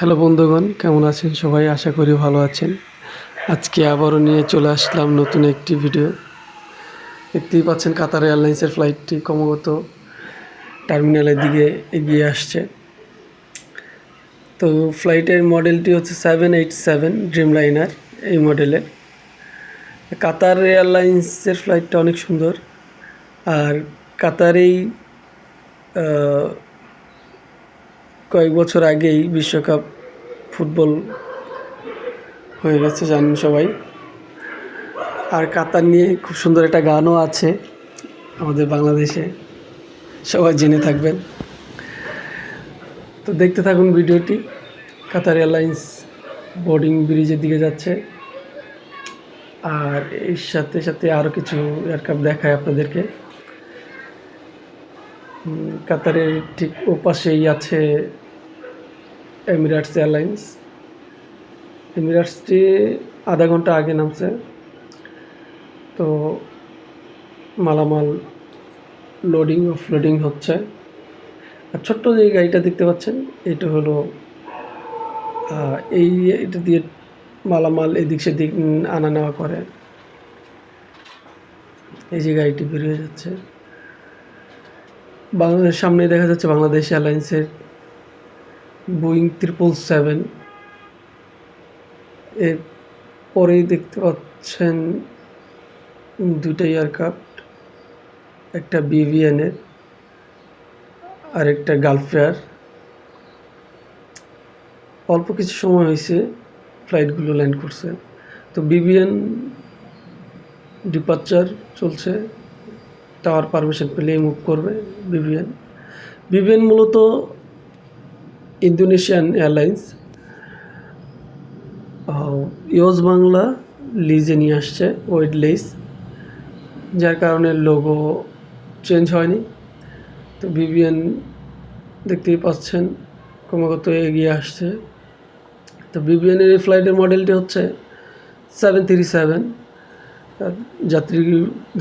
Hello বন্ধুগণ, কেমন আছেন সবাই? আশা করি ভালো আছেন। আজকে আবারও নিয়ে চলে আসলাম নতুন একটি ভিডিও। দেখতেই পাচ্ছেন কাতার এয়ারলাইন্সের ফ্লাইটটি ক্রমাগত টার্মিনালের দিকে এগিয়ে আসছে। তো ফ্লাইটের মডেলটি হচ্ছে 787 ড্রিমলাইনার এই মডেলের। কাতার এয়ারলাইন্সের ফ্লাইটটা অনেক সুন্দর। আর কাতারেই কয়েক বছর আগেই বিশ্বকাপ ফুটবল হয়ে গেছে, জানেন সবাই। আর কাতার নিয়ে খুব সুন্দর একটা গানও আছে আমাদের বাংলাদেশে, সবাই জেনে থাকবেন। তো দেখতে থাকুন ভিডিওটি। কাতার এয়ারলাইন্স বোর্ডিং ব্রিজের দিকে যাচ্ছে, আর এর সাথে সাথে আরও কিছু এয়ারক্রাফট দেখায় আপনাদেরকে। কাতারের ঠিক ওপাশেই আছে এমিরেটস এয়ারলাইন্স। এমিরেটসটি আধা ঘন্টা আগে নামছে। তো মালামাল লোডিং অফলোডিং হচ্ছে। আর ছোট্ট যে গাড়িটা দেখতে পাচ্ছেন, এটা হলো এটা দিয়ে মালামাল এদিক সেদিক আনা নেওয়া করে। এই যে গাড়িটি বেরিয়ে যাচ্ছে, বাংলাদেশের সামনে দেখা যাচ্ছে বাংলাদেশ এয়ারলাইন্সের বোয়িং 777। এর পরেই দেখতে পাচ্ছেন দুইটা এয়ারক্রাফট, একটা বিভিএনের আর একটা গালফেয়ার। অল্প কিছু সময় হয়েছে ফ্লাইটগুলো ল্যান্ড করছে। তো বিভিএন ডিপার্চার চলছে, টাওয়ার পারমিশন পেলেই মুভ করবে বিভিএন মূলত ইন্দোনেশিয়ান এয়ারলাইন্স, ইউএস বাংলা লিজে নিয়ে আসছে ওয়েড লিজ, যার কারণে লোগো চেঞ্জ হয়নি। তো বিভিএন দেখতেই পাচ্ছেন ক্রমাগত এগিয়ে আসছে। তো বিভিএনের এই ফ্লাইটের মডেলটি হচ্ছে 737। যাত্রী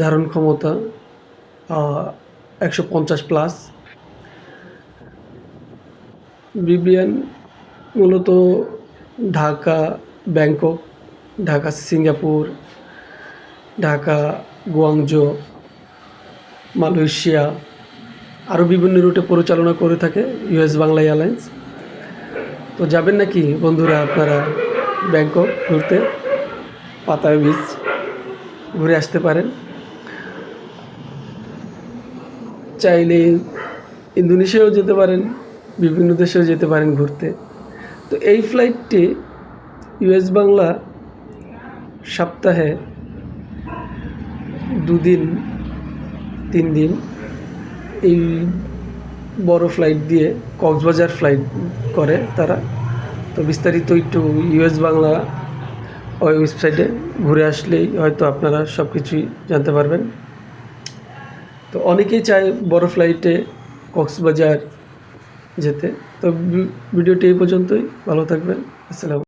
ধারণ ক্ষমতা 150+। বিভিএন মূলত Dhaka Bangkok, Dhaka Singapore, Dhaka Guangzhou, Malaysia আরও বিভিন্ন রুটে পরিচালনা করে থাকে ইউএস বাংলা এয়ারলাইন্স। তো যাবেন নাকি বন্ধুরা আপনারা ব্যাংকক ঘুরতে? পাতায়া বিচ ঘুরে আসতে পারেন। চাইলে ইন্দোনেশিয়াও যেতে পারেন, বিভিন্ন দেশেও যেতে পারেন ঘুরতে। তো এই ফ্লাইটটি ইউএস বাংলা সপ্তাহে 2 দিন 3 দিন এই বড় ফ্লাইট দিয়ে কক্সবাজার ফ্লাইট করে তারা। তো বিস্তারিত একটু ইউএস বাংলা ওয়েবসাইটে ঘুরে আসলেই হয়তো আপনারা সব কিছুই জানতে পারবেন। তো অনেকেই চায় বড় ফ্লাইটে কক্সবাজার যেতে। তো ভিডিওটি এই পর্যন্তই। ভালো থাকবেন। আসসালামু।